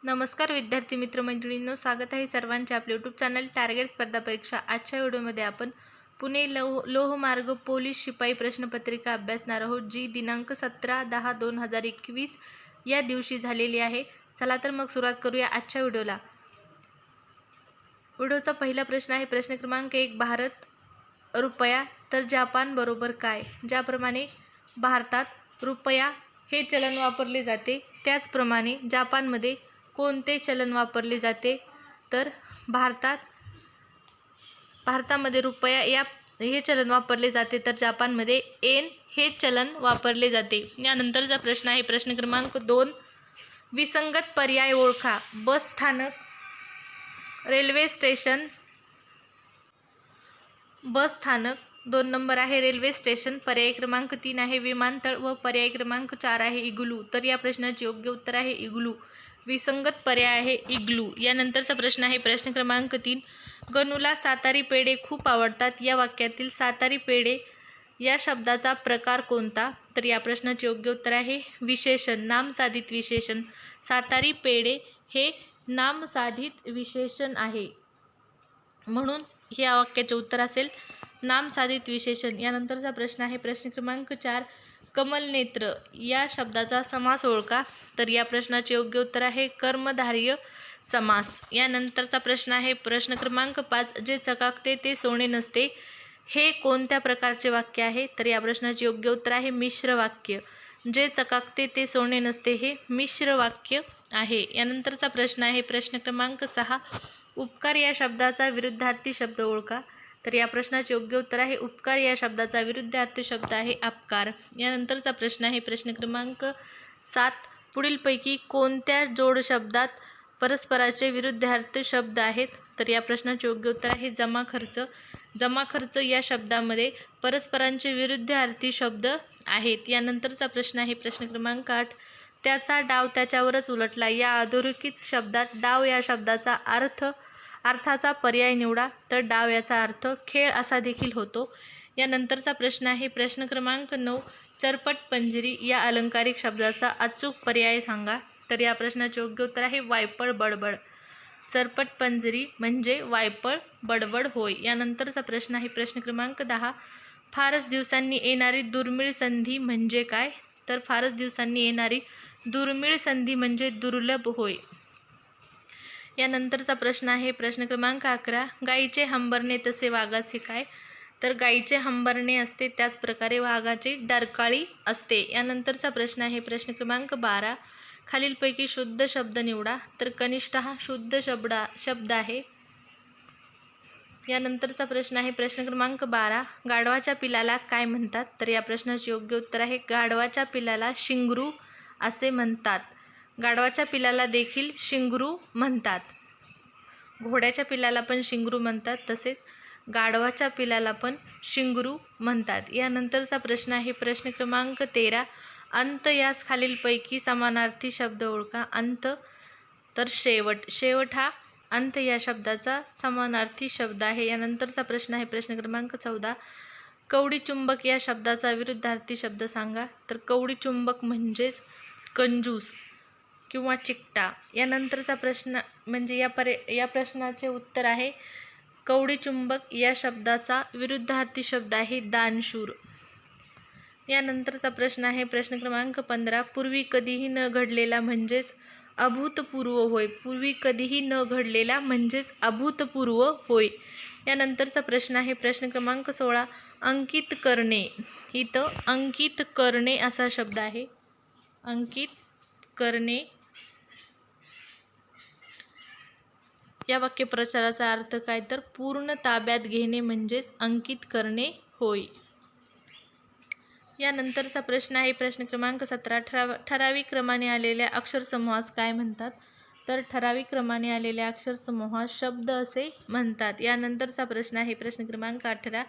नमस्कार विद्यार्थी मित्रमैत्रिणींनो, स्वागत आहे सर्वांचे आपले यूट्यूब चॅनल टार्गेट स्पर्धा परीक्षा। आजच्या व्हिडिओमध्ये आपण पुणे लोहमार्ग पोलीस शिपाई प्रश्नपत्रिका अभ्यासणार आहोत, जी दिनांक 17/10/2021 या दिवशी झालेली आहे। चला तर मग सुरुवात करूया आजच्या व्हिडिओला। व्हिडिओचा पहिला प्रश्न आहे प्रश्न क्रमांक 1, भारत रुपया तर जपान बरोबर काय? ज्याप्रमाणे भारतात रुपया हे चलन वापरले जाते, त्याचप्रमाणे जपानमध्ये कोणते चलन वापरले जाते? तर भारतामध्ये रुपया हे चलन वापरले जाते, तर जपानमध्ये येन हे चलन वापरले जाते। यानंतरचा प्रश्न आहे प्रश्न क्रमांक 2, विसंगत पर्याय ओळखा। बस स्थानक, रेल्वे स्टेशन, बस स्थानक 2 नंबर आहे रेल्वे स्टेशन, पर्याय क्रमांक 3 आहे विमानतळ व पर्याय क्रमांक 4 आहे इग्लू। तर या प्रश्नाचे योग्य उत्तर आहे इग्लू। विसंगत पर्याय आहे इग्लू। यानंतरचा प्रश्न आहे प्रश्न क्रमांक 3, गणूला सातारी पेढे खूप आवडतात। या वाक्यातील सातारी पेढे या शब्दाचा प्रकार कोणता? तर या प्रश्नाचे योग्य उत्तर आहे विशेषण, नामसाधित विशेषण। सातारी पेढे हे नामसाधित विशेषण आहे, म्हणून या वाक्याचे उत्तर असेल नामसाधित विशेषण। यानंतरचा प्रश्न आहे प्रश्न क्रमांक 4, कमलनेत्र या शब्दाचा समास ओळखा। तर या प्रश्नाचे योग्य उत्तर आहे कर्मधारय समास। यानंतरचा प्रश्न आहे प्रश्न क्रमांक 5, जे चकाकते ते सोने नसते हे कोणत्या प्रकारचे वाक्य आहे? तर या प्रश्नाचे योग्य उत्तर आहे मिश्र वाक्य। जे चकाकते ते सोने नसते हे मिश्र वाक्य आहे। यानंतरचा प्रश्न आहे प्रश्न क्रमांक 6, उपकार या शब्दाचा विरुद्धार्थी शब्द ओळखा। तर या प्रश्नाचे योग्य उत्तर आहे उपकार या शब्दाचा विरुद्धार्थी शब्द आहे अपकार। यानंतरचा प्रश्न आहे प्रश्न क्रमांक 7, पुढीलपैकी कोणत्या जोड शब्दात परस्पराचे विरुद्धार्थी शब्द आहेत? तर या प्रश्नाचे योग्य उत्तर आहे जमा खर्च। जमा खर्च या शब्दामध्ये परस्परांचे विरुद्धार्थी शब्द आहेत। यानंतरचा प्रश्न आहे प्रश्न क्रमांक 8, त्याचा डाव त्याच्यावरच उलटला या अधोरेखित शब्दात डाव या शब्दाचा अर्थाचा पर्याय निवडा। तर डाव याचा अर्थ खेळ असा देखील होतो। यानंतरचा प्रश्न आहे प्रश्न क्रमांक 9, चरपट पंजरी या अलंकारिक शब्दाचा अचूक पर्याय सांगा। तर या प्रश्नाचे योग्य उत्तर आहे वायफळ बडबड। चरपट पंजरी म्हणजे वायफळ बडबड होय। यानंतरचा प्रश्न आहे प्रश्न क्रमांक 10, फारच दिवसांनी येणारी दुर्मिळ संधी म्हणजे काय? तर फारच दिवसांनी येणारी दुर्मिळ संधी म्हणजे दुर्लभ होय। यानंतरचा प्रश्न आहे प्रश्न क्रमांक 11, गाईचे हंबरणे तसे वाघाचे काय? तर गाईचे हंबरणे असते, त्याच प्रकारे वाघाची डरकाळी असते। यानंतरचा प्रश्न आहे प्रश्न क्रमांक 12, खालीलपैकी शुद्ध शब्द निवडा। तर कनिष्ठ हा शुद्ध शब्द आहे। यानंतरचा प्रश्न आहे प्रश्न क्रमांक 12, गाढवाच्या पिलाला काय म्हणतात? तर या प्रश्नाचे योग्य उत्तर आहे गाढवाच्या पिलाला शिंगरू असे म्हणतात। गाढवाच्या पिलाला देखील शिंगरू म्हणतात। घोड्याच्या पिलाला पण शिंगरू म्हणतात, तसेच गाढवाच्या पिलाला पण शिंगरू म्हणतात। यानंतरचा प्रश्न आहे प्रश्न क्रमांक 13, अंत यास खालीलपैकी समानार्थी शब्द ओळखा। अंत तर शेवट। शेवट हा अंत या शब्दाचा समानार्थी शब्द आहे। यानंतरचा प्रश्न आहे प्रश्न क्रमांक 14, कवडी चुंबक या शब्दाचा विरुद्धार्थी शब्द सांगा। तर कवडी चुंबक म्हणजेच कंजूस किंवा चिकटा। यानंतरचा प्रश्न म्हणजे या प्रश्नाचे उत्तर आहे कवडी चुंबक या शब्दाचा विरुद्धार्थी शब्द आहे दानशूर। यानंतरचा प्रश्न आहे प्रश्न क्रमांक 15, पूर्वी कधीही न घडलेला म्हणजेच अभूतपूर्व होय। पूर्वी कधीही न घडलेला म्हणजेच अभूतपूर्व होय। यानंतरचा प्रश्न आहे प्रश्न क्रमांक 16, अंकित करणे। इथं अंकित करणे असा शब्द आहे। अंकित करणे या वाक्यप्रचाराचा अर्थ काय? तर पूर्ण ताब्यात घेणे म्हणजेच अंकित करणे होय। यानंतरचा प्रश्न आहे प्रश्न क्रमांक 17, ठराविक क्रमाने आलेल्या अक्षरसमूहास काय म्हणतात? तर ठराविक क्रमाने आलेल्या अक्षरसमूहास शब्द असे म्हणतात। यानंतरचा प्रश्न आहे प्रश्न क्रमांक 18,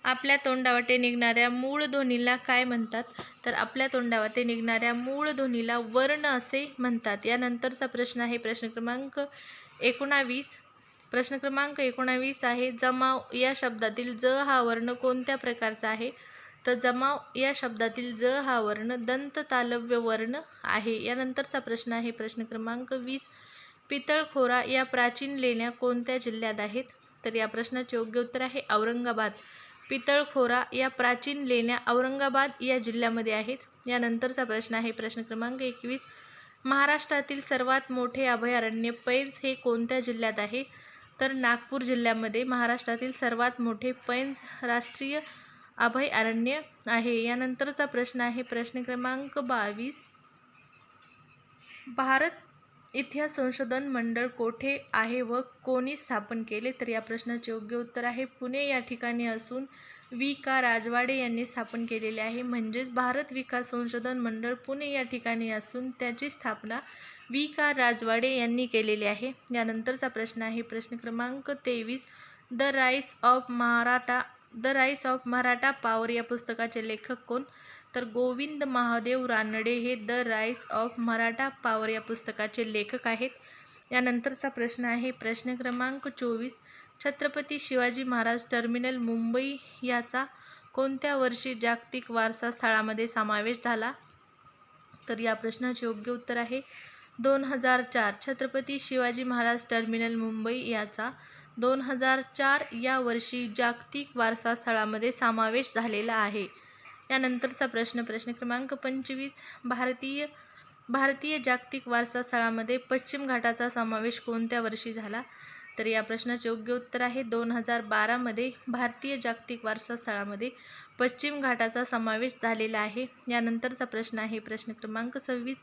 आपल्या तोंडावाटे निघणाऱ्या मूळ ध्वनीला काय म्हणतात? तर आपल्या तोंडावाटे निघणाऱ्या मूळ ध्वनीला वर्ण असे म्हणतात। यानंतरचा प्रश्न आहे प्रश्न क्रमांक 19, प्रश्न क्रमांक 19 आहे, जमाव या शब्दातील ज हा वर्ण कोणत्या प्रकारचा आहे? तर जमाव या शब्दातील ज हा वर्ण दंत तालव्य वर्ण आहे. यानंतरचा प्रश्न आहे प्रश्न क्रमांक 20. पितळखोरा या प्राचीन लेण्या कोणत्या जिल्ह्यात आहेत? तर या प्रश्नाचे योग्य उत्तर आहे औरंगाबाद. पितळखोरा या प्राचीन लेण्या औरंगाबाद या जिल्ह्यामध्ये आहेत. यानंतरचा प्रश्न आहे प्रश्न क्रमांक 21. महाराष्ट्रातील सर्वात मोठे अभयारण्य पैंज हे कोणत्या जिल्ह्यात आहे? तर नागपूर जिल्ह्यामध्ये महाराष्ट्रातील सर्वात मोठे पैंज राष्ट्रीय अभयारण्य आहे. यानंतरचा प्रश्न आहे प्रश्न क्रमांक 22. भारत इतिहास संशोधन मंडळ कोठे आहे व कोणी स्थापन केले? तर या प्रश्नाचे योग्य उत्तर आहे पुणे या ठिकाणी असून का राजवाडे यांनी स्थापन केलेले आहे. म्हणजेच भारत विकास संशोधन मंडळ पुणे या ठिकाणी असून त्याची स्थापना का राजवाडे यांनी केलेली आहे. यानंतरचा प्रश्न आहे प्रश्न क्रमांक 23. The rice of Maratha power या पुस्तकाचे लेखक कोण? तर गोविंद महादेव रानडे हे the rice of Maratha power या पुस्तकाचे लेखक आहेत. यानंतरचा प्रश्न आहे प्रश्न क्रमांक 24. छत्रपती शिवाजी महाराज टर्मिनल मुंबई याचा कोणत्या वर्षी जागतिक वारसा स्थळामध्ये समावेश झाला? तर या प्रश्नाचे योग्य उत्तर आहे 2004. छत्रपती शिवाजी महाराज टर्मिनल मुंबई याचा 2004 या वर्षी जागतिक वारसा स्थळामध्ये समावेश झालेला आहे. यानंतरचा प्रश्न क्रमांक 25. भारतीय जागतिक वारसा स्थळामध्ये पश्चिम घाटाचा समावेश कोणत्या वर्षी झाला? तर या प्रश्नाचे योग्य उत्तर आहे 2012 मध्ये भारतीय जागतिक वारसा स्थळामध्ये पश्चिम घाटाचा समावेश झालेला आहे. यानंतरचा प्रश्न आहे प्रश्न क्रमांक 26.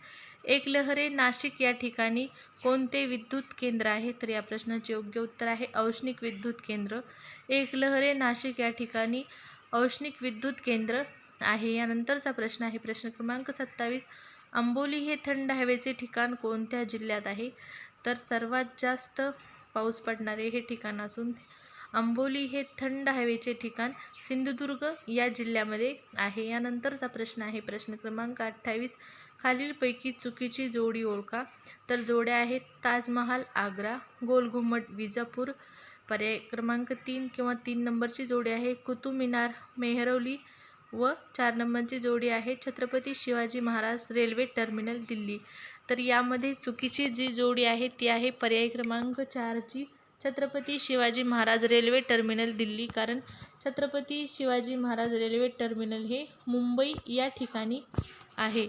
एकलहरे नाशिक या ठिकाणी कोणते विद्युत केंद्र आहे? तर या प्रश्नाचे योग्य उत्तर आहे औष्णिक विद्युत केंद्र. एकलहरे नाशिक या ठिकाणी औष्णिक विद्युत केंद्र आहे. यानंतरचा प्रश्न आहे प्रश्न क्रमांक 27. आंबोली हे थंड हवेचे ठिकाण कोणत्या जिल्ह्यात आहे? तर सर्वात जास्त पाऊस पडणारे हे ठिकाण असून आंबोली हे थंड हवेचे ठिकाण सिंधुदुर्ग या जिल्ह्यामध्ये आहे. यानंतरचा प्रश्न आहे प्रश्न क्रमांक 28. खालीलपैकी चुकीची जोडी ओळखा. तर जोड्या आहेत ताजमहाल आग्रा, गोल घुमट विजापूर. पर्याय क्रमांक 3 किंवा 3 नंबरची जोडी आहे कुतुब मिनार मेहरौली व 4 नंबरची जोडी आहे छत्रपती शिवाजी महाराज रेल्वे टर्मिनल दिल्ली. तर यामध्ये चुकीची जी जोडी आहे ती आहे पर्याय क्रमांक 4ची छत्रपती शिवाजी महाराज रेल्वे टर्मिनल दिल्ली. कारण छत्रपती शिवाजी महाराज रेल्वे टर्मिनल हे मुंबई या ठिकाणी आहे.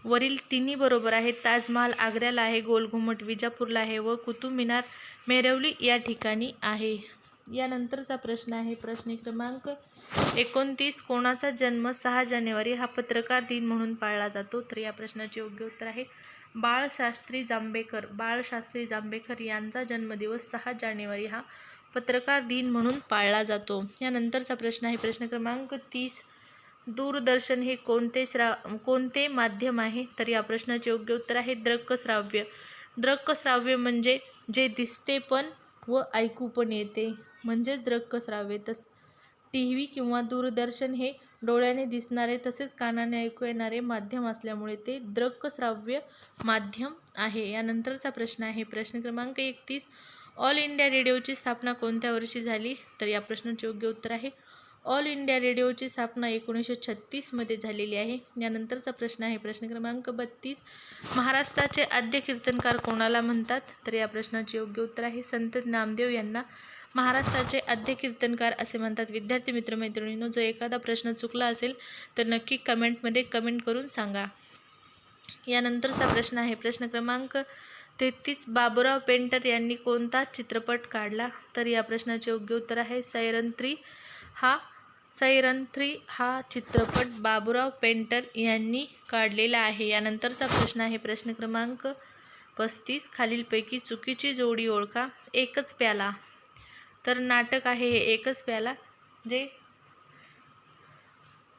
वरील तिन्ही बरोबर आहेत. ताजमहाल आग्र्याला आहे, गोल घुमट विजापूरला आहे व कुतुब मिनार मेहरौली या ठिकाणी आहे. यानंतरचा प्रश्न आहे प्रश्न क्रमांक 29. कोणाचा जन्म 6 जानेवारी हा पत्रकार दिन म्हणून पाळला जातो? तर या प्रश्नाचे योग्य उत्तर आहे बाळशास्त्री जांभेकर यांचा जन्मदिवस 6 जानेवारी हा पत्रकार दिन म्हणून पाळला जातो. यानंतरचा प्रश्न आहे प्रश्न क्रमांक 30. दूरदर्शन हे कोणते माध्यम आहे? तर या प्रश्नाचे योग्य उत्तर आहे दृक्श्राव्य. दृक्श्राव्य म्हणजे जे दिसते पण व ऐकू पण येते म्हणजेच दृक्श्राव्य. TV किंवा दूरदर्शन हे डोळ्याने दिसणारे तसेच कानाने ऐकू येणारे माध्यम असल्यामुळे ते दृक्श्राव्य माध्यम आहे. यानंतरचा प्रश्न आहे प्रश्न क्रमांक 31. ऑल इंडिया रेडिओची स्थापना कोणत्या वर्षी झाली? तर या प्रश्नाचे योग्य उत्तर आहे ऑल इंडिया रेडिओची स्थापना 1936 मध्ये झालेली आहे. यानंतरचा प्रश्न आहे प्रश्न क्रमांक 32. महाराष्ट्राचे आद्य कीर्तनकार कोणाला म्हणतात? तर या प्रश्नाचे योग्य उत्तर आहे संत नामदेव यांना महाराष्ट्राचे आद्य कीर्तनकार असे म्हणतात. विद्यार्थी मित्रमैत्रिणींनो, जो एखादा प्रश्न चुकला असेल तर नक्की कमेंटमध्ये कमेंट करून सांगा. यानंतरचा प्रश्न आहे प्रश्न क्रमांक 33. बाबूराव पेंटर यांनी कोणता चित्रपट काढला? तर या प्रश्नाचे योग्य उत्तर आहे सैरंध्री हा चित्रपट बाबूराव पेंटर यांनी काढलेला आहे. यानंतरचा प्रश्न आहे प्रश्न क्रमांक 35. खालीलपैकी चुकीची जोडी ओळखा. एकच प्याला. तर नाटक आहे हे एकच प्याला जे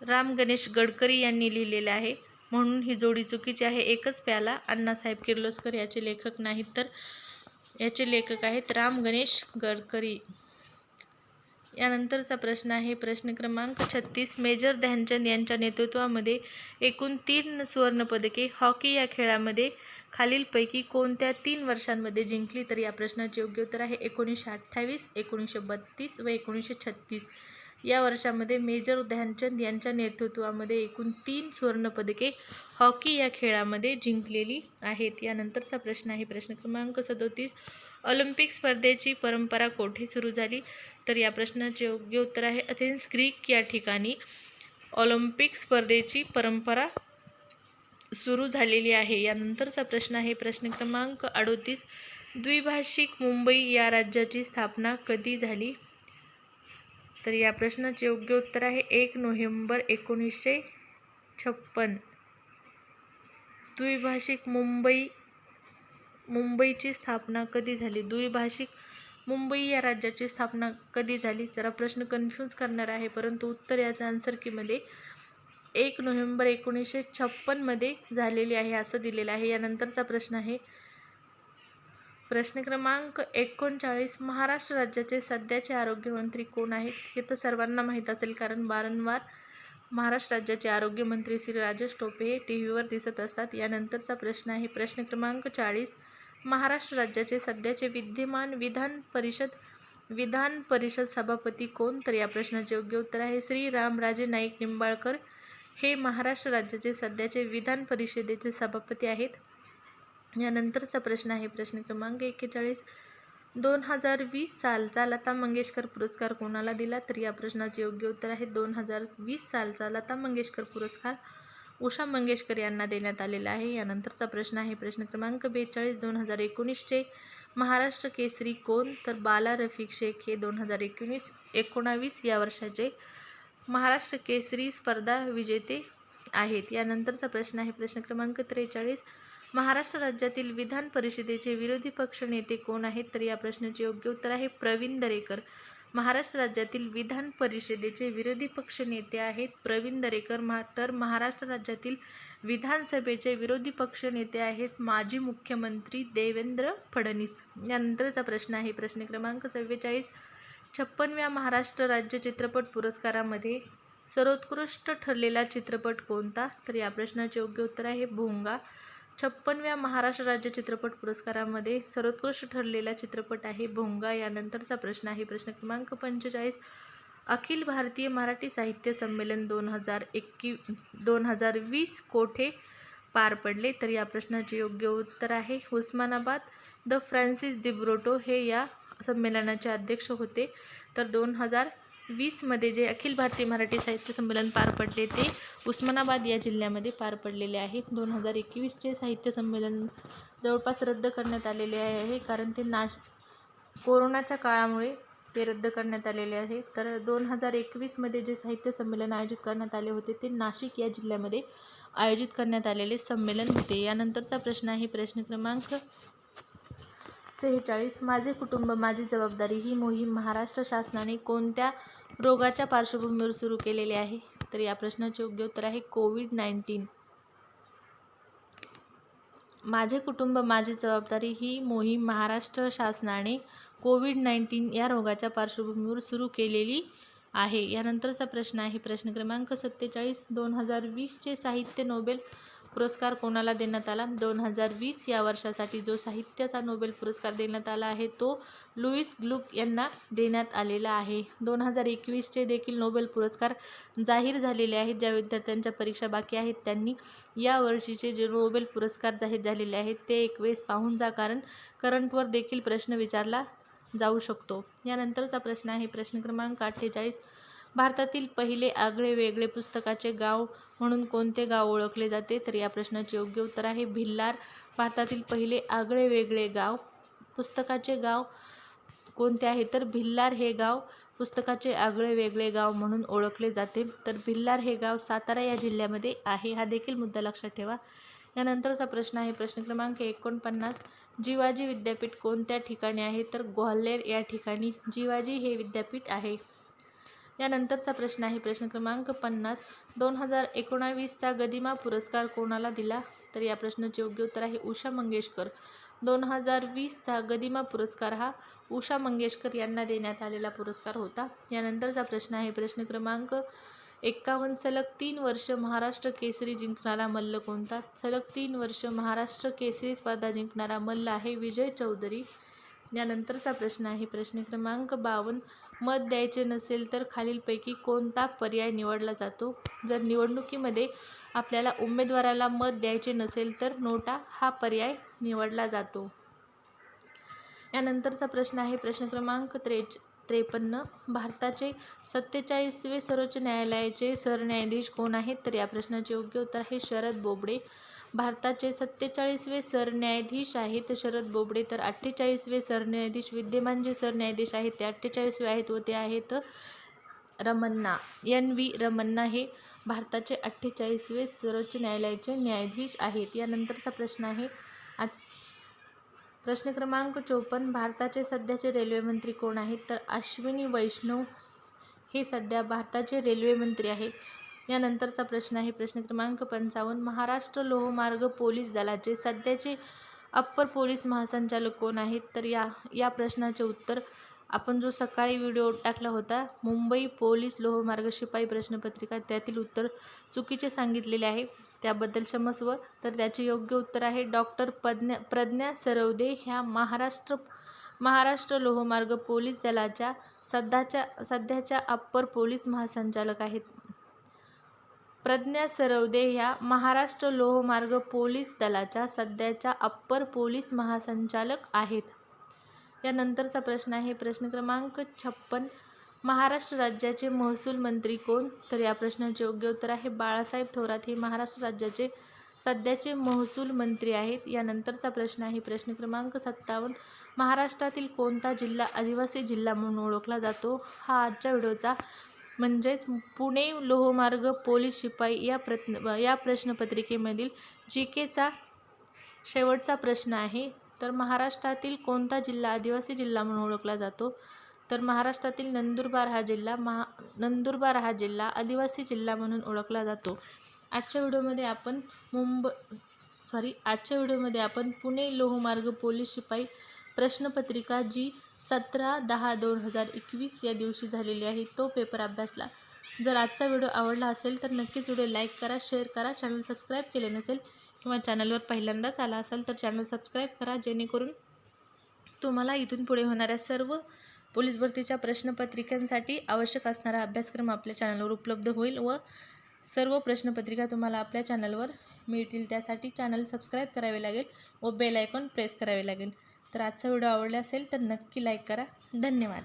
राम गणेश गडकरी यांनी लिहिलेले आहे म्हणून ही जोडी चुकीची आहे. एकच प्याला अण्णासाहेब किर्लोस्कर याचे लेखक नाहीत तर याचे लेखक आहेत राम गणेश गडकरी. यानंतरचा प्रश्न आहे प्रश्न क्रमांक 36. मेजर ध्यानचंद यांच्या नेतृत्वामध्ये एकूण 3 सुवर्णपदके हॉकी या खेळामध्ये खालीलपैकी कोणत्या 3 वर्षांमध्ये जिंकली? तर या प्रश्नाचे योग्य उत्तर आहे 1928, 1932 व 1936. या वर्षामध्ये मेजर ध्यानचंद यांच्या नेतृत्वामध्ये एकूण 3 सुवर्णपदके हॉकी या खेळामध्ये जिंकलेली आहेत. यानंतरचा प्रश्न आहे प्रश्न क्रमांक 37. ऑलिम्पिक स्पर्धेची परंपरा कोठे सुरू झाली? तर या प्रश्नाचे योग्य उत्तर आहे अथेन्स ग्रीक या ठिकाणी ऑलिम्पिक स्पर्धेची परंपरा सुरू झालेली आहे. यानंतरचा प्रश्न आहे प्रश्न क्रमांक 38. द्विभाषिक मुंबई या राज्याची स्थापना कधी झाली? तर या प्रश्नाचे योग्य उत्तर आहे 1 नोव्हेंबर 1956. द्विभाषिक मुंबईची स्थापना कधी झाली? द्विभाषिक मुंबई या राज्याची स्थापना कधी झाली? जरा प्रश्न कन्फ्यूज करणार आहे, परंतु उत्तर याचं आन्सर कीमध्ये 1 नोव्हेंबर 1956 मध्ये झालेली आहे असं दिलेलं आहे. यानंतरचा प्रश्न आहे प्रश्न क्रमांक 39. महाराष्ट्र राज्याचे सध्याचे आरोग्यमंत्री कोण आहेत? हे तर सर्वांना माहीत असेल, कारण वारंवार महाराष्ट्र राज्याचे आरोग्यमंत्री श्री राजेश टोपे हे टी व्हीवर दिसत असतात. यानंतरचा प्रश्न आहे प्रश्न क्रमांक 40. महाराष्ट्र राज्याचे सध्याचे विद्यमान विधान परिषद सभापती कोण? तर या प्रश्नाचे योग्य उत्तर आहे श्री रामराजे नाईक निंबाळकर हे महाराष्ट्र राज्याचे सध्याचे विधान परिषदेचे सभापती आहेत. यानंतरचा प्रश्न आहे प्रश्न क्रमांक 41. 2020 सालचा लता मंगेशकर पुरस्कार कोणाला दिला? तर या प्रश्नाचे योग्य उत्तर आहे 2020 सालचा लता मंगेशकर पुरस्कार उषा मंगेशकर यांना देण्यात आलेला आहे. यानंतरचा प्रश्न आहे प्रश्न क्रमांक 42. 2019चे महाराष्ट्र केसरी कोण? तर बाला रफिक शेख हे 2019 या वर्षाचे महाराष्ट्र केसरी स्पर्धा विजेते आहेत. यानंतरचा प्रश्न आहे प्रश्न क्रमांक 43. महाराष्ट्र राज्यातील विधान परिषदेचे विरोधी पक्ष नेते कोण आहेत? तर या प्रश्नाचे योग्य उत्तर आहे प्रवीण दरेकर. महाराष्ट्र राज्यातील विधान परिषदेचे विरोधी पक्ष नेते आहेत प्रवीण दरेकर. तर महाराष्ट्र राज्यातील विधानसभेचे विरोधी पक्ष नेते आहेत माजी मुख्यमंत्री देवेंद्र फडणवीस. यानंतरचा प्रश्न आहे प्रश्न क्रमांक 44. 56व्या महाराष्ट्र राज्य चित्रपट पुरस्कारामध्ये सर्वोत्कृष्ट ठरलेला चित्रपट कोणता? तर या प्रश्नाचे योग्य उत्तर आहे भोंगा. 56व्या महाराष्ट्र राज्य चित्रपट पुरस्कारामध्ये सर्वोत्कृष्ट ठरलेला चित्रपट आहे भोंगा. यानंतरचा प्रश्न आहे प्रश्न क्रमांक 45. अखिल भारतीय मराठी साहित्य संमेलन 2020 कोठे पार पडले? तर या प्रश्नाचे योग्य उत्तर आहे उस्मानाबाद. द फ्रान्सिस दिब्रिटो हे या संमेलनाचे अध्यक्ष होते. तर 2020मध्ये जे अखिल भारतीय मराठी साहित्य संमेलन पार पडले ते उस्मानाबाद या जिल्ह्यामध्ये पार पडलेले आहे. 2021चे साहित्य संमेलन जवळपास रद्द करण्यात आलेले आहे, कारण ते कोरोनाच्या काळामुळे ते रद्द करण्यात आलेले आहे. तर 2021मध्ये जे साहित्य संमेलन आयोजित करण्यात आले होते ते नाशिक या जिल्ह्यामध्ये आयोजित करण्यात आलेले संमेलन होते. यानंतरचा प्रश्न आहे प्रश्न क्रमांक 46. माझे कुटुंब माझी जबाबदारी ही मोहीम महाराष्ट्र शासनाने कोणत्या रोगाच्या पार्श्वभूमीवर सुरू केलेली आहे? तर या प्रश्नाचे योग्य उत्तर आहे कोविड-19. माझे कुटुंब माझी जबाबदारी ही मोहीम महाराष्ट्र शासनाने कोविड-19 या रोगाच्या पार्श्वभूमीवर सुरू केलेली आहे. यानंतरचा प्रश्न आहे प्रश्न क्रमांक 47. 2020चे साहित्य नोबेल पुरस्कार कोणाला देण्यात आला? 2020 या वर्षासाठी जो साहित्याचा नोबेल पुरस्कार देण्यात आला आहे तो लुईस ग्लुक यांना देण्यात आलेला आहे. 2021चे देखील नोबेल पुरस्कार जाहीर झालेले आहेत. ज्या विद्यार्थ्यांच्या परीक्षा बाकी आहेत त्यांनी या वर्षीचे जे नोबेल पुरस्कार जाहीर झालेले आहेत ते एक वेळेस पाहून जा, कारण करंटवर देखील प्रश्न विचारला जाऊ शकतो. यानंतरचा प्रश्न आहे प्रश्न क्रमांक 48. भारतातील पहिले आगळे वेगळे पुस्तकाचे गाव म्हणून कोणते गाव ओळखले जाते? तर या प्रश्नाचे योग्य उत्तर आहे भिल्लार. भारतातील पहिले आगळे वेगळे गाव पुस्तकाचे गाव कोणते आहे? तर भिल्लार हे गाव पुस्तकाचे आगळे वेगळे गाव म्हणून ओळखले जाते. तर भिल्लार हे गाव सातारा या जिल्ह्यामध्ये आहे. हा देखील मुद्दा लक्षात ठेवा. यानंतरचा प्रश्न आहे प्रश्न क्रमांक 49. जिवाजी विद्यापीठ कोणत्या ठिकाणी आहे? तर ग्वाल्हेर या ठिकाणी जिवाजी हे विद्यापीठ आहे. यानंतरचा प्रश्न आहे प्रश्न क्रमांक 50. 2019चा गदिमा पुरस्कार कोणाला दिला? तर या प्रश्नाचे योग्य उत्तर आहे उषा मंगेशकर. 2020चा गदिमा पुरस्कार हा उषा मंगेशकर यांना देण्यात आलेला पुरस्कार होता. यानंतरचा प्रश्न आहे प्रश्न क्रमांक 51. सलग 3 वर्ष महाराष्ट्र केसरी जिंकणारा मल्ल कोणता? सलग 3 वर्ष महाराष्ट्र केसरी स्पर्धा जिंकणारा मल्ल आहे विजय चौधरी. यानंतरचा प्रश्न आहे प्रश्न क्रमांक 52. मत द्यायचे नसेल तर खालीलपैकी कोणता पर्याय निवडला जातो? जर निवडणुकीमध्ये आपल्याला उमेदवाराला मत द्यायचे नसेल तर नोटा हा पर्याय निवडला जातो. यानंतरचा प्रश्न आहे प्रश्न क्रमांक 53. भारताचे 47वे सर्वोच्च न्यायालयाचे सरन्यायाधीश कोण आहेत? तर या प्रश्नाचे योग्य उत्तर आहे शरद बोबडे. भारताचे 47वे सरन्यायाधीश आहेत शरद बोबडे. तर 48वे सरन्यायाधीश विद्यमान जे सरन्यायाधीश आहेत ते 48वे आहेत व ते आहेत रमन्ना. NV रमन्ना हे भारताचे 48वे सर्वोच्च न्यायालयाचे न्यायाधीश आहेत. यानंतरचा प्रश्न आहे प्रश्न क्रमांक 54. भारताचे सध्याचे रेल्वे मंत्री कोण आहेत? तर अश्विनी वैष्णव हे सध्या भारताचे रेल्वे मंत्री आहेत. यानंतरचा प्रश्न आहे प्रश्न क्रमांक 55. महाराष्ट्र लोहमार्ग पोलीस दलाचे सध्याचे अप्पर पोलीस महासंचालक कोण आहेत? तर या प्रश्नाचे उत्तर आपण जो सकाळी व्हिडिओ टाकला होता मुंबई पोलीस लोहमार्ग शिपाई प्रश्नपत्रिका त्यातील उत्तर चुकीचे सांगितलेले आहे, त्याबद्दल क्षमस्व. तर त्याचे योग्य उत्तर आहे डॉक्टर प्रज्ञा सरवदे ह्या महाराष्ट्र लोहमार्ग पोलीस दलाच्या सध्याच्या अप्पर पोलीस महासंचालक आहेत. प्रज्ञा सरवदे ह्या महाराष्ट्र लोहमार्ग पोलीस दलाच्या सध्याच्या अप्पर पोलीस महासंचालक आहेत. यानंतरचा प्रश्न आहे प्रश्न क्रमांक 56. महाराष्ट्र राज्याचे महसूल मंत्री कोण? तर या प्रश्नाचे योग्य उत्तर आहे बाळासाहेब थोरात हे महाराष्ट्र राज्याचे सध्याचे महसूल मंत्री आहेत. यानंतरचा प्रश्न आहे प्रश्न क्रमांक 57. महाराष्ट्रातील कोणता जिल्हा आदिवासी जिल्हा म्हणून ओळखला जातो? हा आजच्या व्हिडिओचा म्हणजेच पुणे लोहमार्ग पोलीस शिपाई या प्रश्नपत्रिकेमधील GKचा शेवटचा प्रश्न आहे. तर महाराष्ट्रातील कोणता जिल्हा आदिवासी जिल्हा म्हणून ओळखला जातो? तर महाराष्ट्रातील नंदुरबार हा जिल्हा आदिवासी जिल्हा म्हणून ओळखला जातो. आजच्या व्हिडिओमध्ये आपण पुणे लोहमार्ग पोलीस शिपाई प्रश्नपत्रिका जी 17/10/2021 या दिवशी झालेली आहे तो पेपर अभ्यासला. जर आजचा व्हिडिओ आवडला असेल तर नक्कीच व्हिडिओ लाईक करा, शेअर करा. चॅनल सबस्क्राईब केले नसेल किंवा चॅनलवर पहिल्यांदाच आला असाल तर चॅनल सबस्क्राईब करा, जेणेकरून तुम्हाला इथून पुढे होणाऱ्या सर्व पोलीस भरतीच्या प्रश्नपत्रिकांसाठी आवश्यक असणारा अभ्यासक्रम आपल्या चॅनलवर उपलब्ध होईल व सर्व प्रश्नपत्रिका तुम्हाला आपल्या चॅनलवर मिळतील. त्यासाठी चॅनल सबस्क्राईब करावे लागेल व बेल आयकॉन प्रेस करावे लागेल. तर आजचा व्हिडिओ आवडला असेल तर नक्की लाईक करा. धन्यवाद.